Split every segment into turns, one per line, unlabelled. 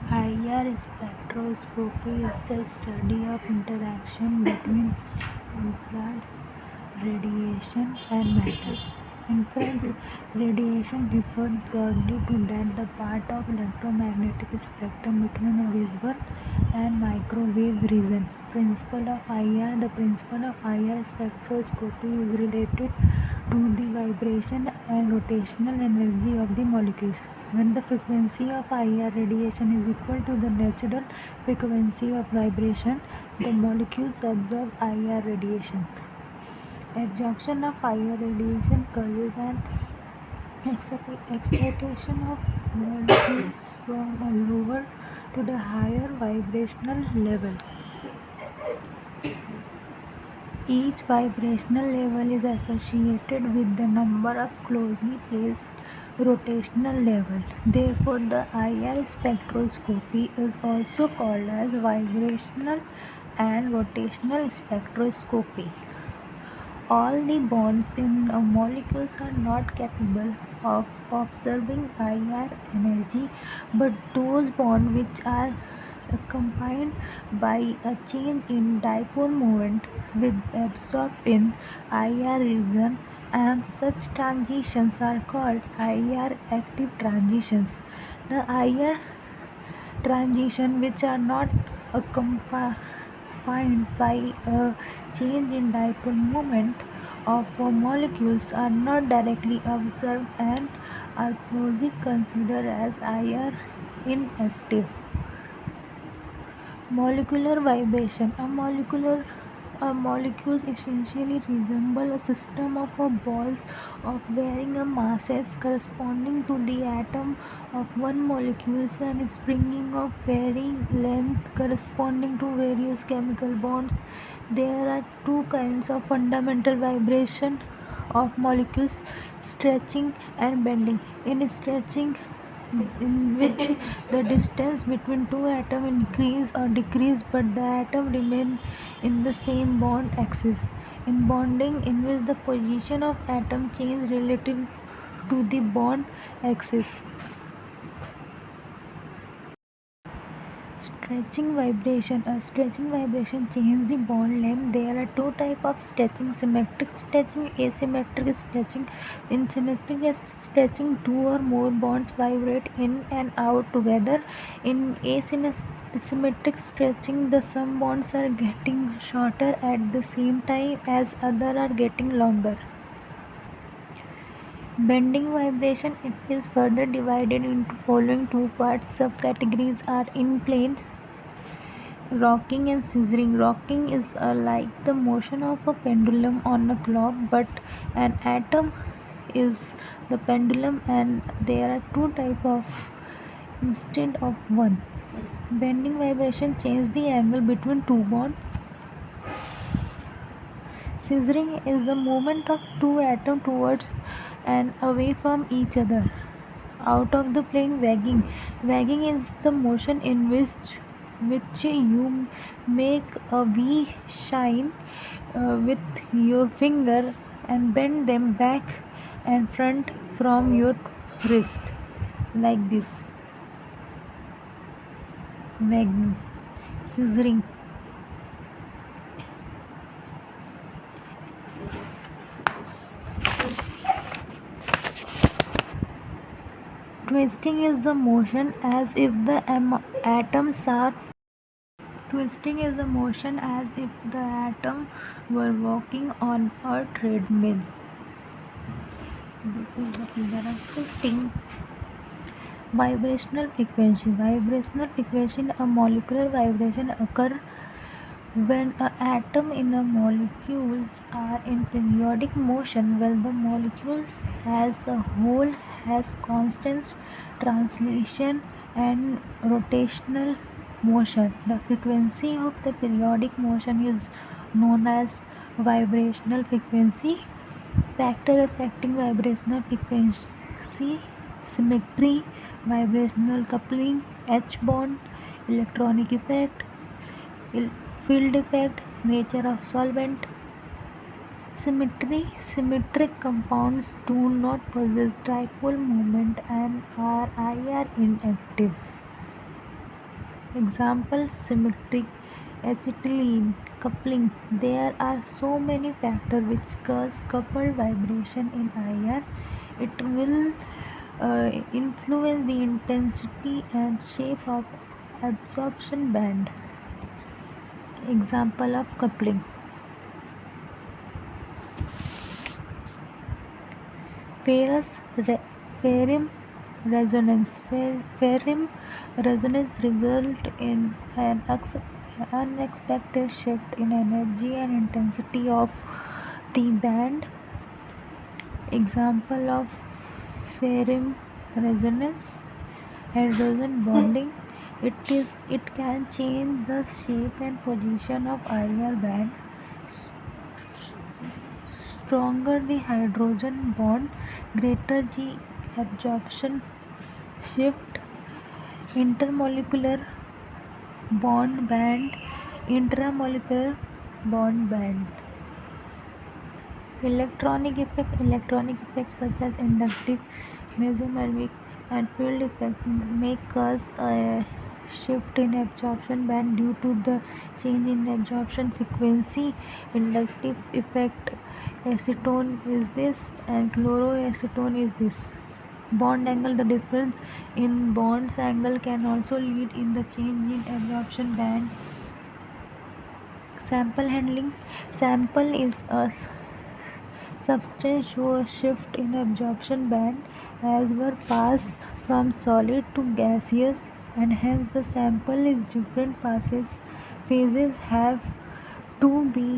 IR spectroscopy is the study of interaction between infrared radiation and matter. Infrared radiation refers broadly to that the part of electromagnetic spectrum between a visible and microwave region. Principle of IR. The principle of IR spectroscopy is related to the vibration and rotational energy of the molecules. When the frequency of IR radiation is equal to the natural frequency of vibration, the molecules absorb IR radiation. Absorption of IR radiation causes an excitation of molecules from a lower to the higher vibrational level. Each vibrational level is associated with the number of closely placed rotational levels. Therefore, the IR spectroscopy is also called as vibrational and rotational spectroscopy. All the bonds in a molecule are not capable of absorbing IR energy, but those bonds which are accompanied by a change in dipole moment will absorb in IR region, and such transitions are called IR active transitions. The IR transition which are not accompanied by a change in dipole moment of molecules are not directly observed and are closely considered as IR inactive. Molecular vibration. Molecules essentially resemble a system of balls of varying masses corresponding to the atom of one molecule and springing of varying length corresponding to various chemical bonds. There are two kinds of fundamental vibration of molecules: stretching and bending. In stretching, in which the distance between two atoms increase or decrease but the atom remain in the same bond axis. In bonding, in which the position of atom change relative to the bond axis. Stretching vibration. A stretching vibration changes the bond length. There are two types of stretching: symmetric stretching, asymmetric stretching. In symmetric stretching, two or more bonds vibrate in and out together. In asymmetric stretching, the some bonds are getting shorter at the same time as others are getting longer. Bending vibration. It is further divided into following two parts. Subcategories are in plane, rocking, and scissoring. Rocking is like the motion of a pendulum on a clock, but an atom is the pendulum and there are two types of instead of one. Bending vibration changes the angle between two bonds. Scissoring is the movement of two atoms towards and away from each other out of the plane. Wagging is the motion in which you make a V shine with your finger and bend them back and front from your wrist like this. Wagging. Scissoring. Twisting is the motion as if the atoms are Twisting is the motion as if the atom were walking on a treadmill. This is the figure of twisting. Vibrational frequency. Vibrational frequency. A molecular vibration occur when an atom in a molecules are in periodic motion, while the molecules as a whole has constant translation and rotational motion. The frequency of the periodic motion is known as vibrational frequency. Factor affecting vibrational frequency: symmetry, vibrational coupling, H bond, electronic effect, field effect, nature of solvent. Symmetry. Symmetric compounds do not possess dipole moment and are IR inactive. Example symmetric acetylene coupling. There are so many factors which cause coupled vibration in IR. It will influence the intensity and shape of absorption band. Example of coupling: ferrous ferrim resonance. Ferrim resonance result in an unexpected shift in energy and intensity of the band. Example of ferrim resonance: hydrogen bonding. It can change the shape and position of IR bands. Stronger the hydrogen bond, greater the absorption shift. Intermolecular bond band, intramolecular bond band. Electronic effects such as inductive, mesomeric, and field effect may cause a shift in absorption band due to the change in absorption frequency. Inductive effect: acetone is this and chloroacetone is this. Bond angle: the difference in bonds angle can also lead in the change in absorption band. Sample handling: sample is a substance show a shift in absorption band as were pass from solid to gaseous, and hence the sample is different phases have to be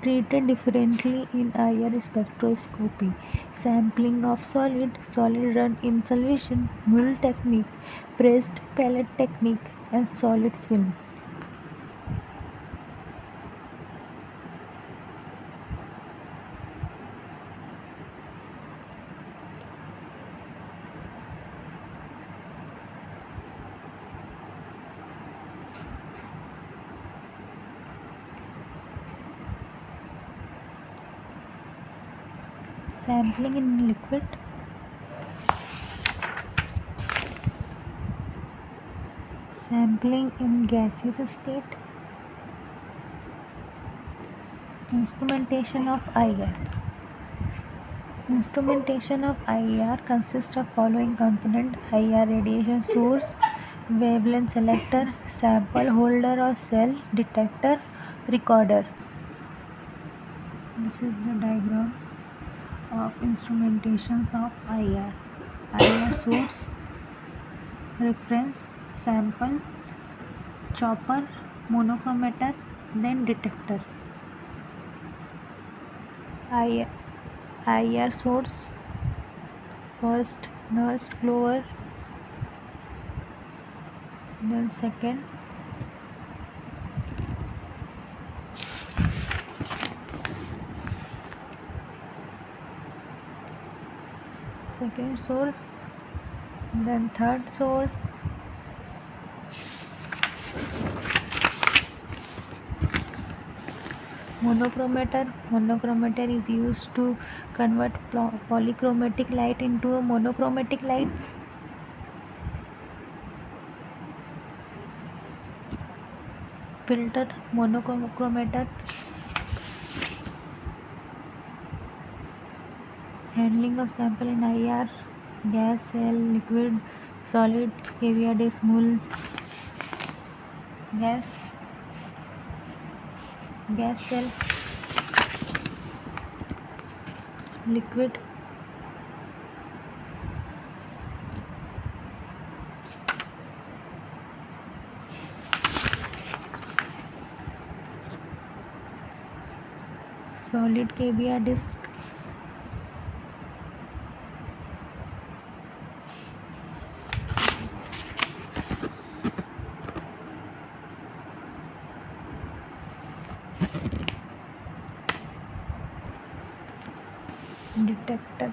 treated differently in IR spectroscopy. Sampling of solid run in solution, Mull technique, pressed pellet technique, and solid film. Sampling in liquid. Sampling in gaseous state. Instrumentation of IR. Instrumentation of IR consists of following component: IR radiation source, wavelength selector, sample holder or cell, detector, recorder. This is the diagram of instrumentations of IR. IR source, reference, sample, chopper, monochromator, then detector. IR source: first nurse clover, then second source, then third source, monochromator is used to convert polychromatic light into a monochromatic light. Filter, monochromator. Handling of sample in IR: gas cell, liquid, solid, caviar dish, Mull. Gas cell, liquid, solid, caviar disc. Detector.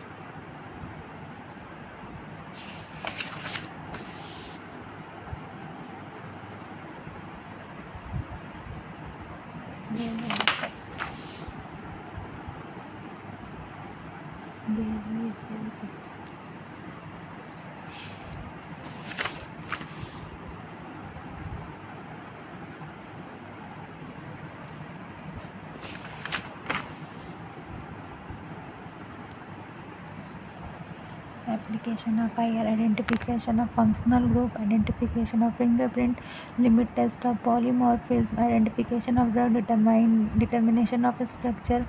application of IR, identification of functional group, identification of fingerprint, limit test of polymorphism, identification of drug, determination of structure,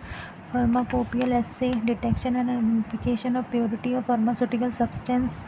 pharmacopoeial assay, detection and identification of purity of pharmaceutical substance.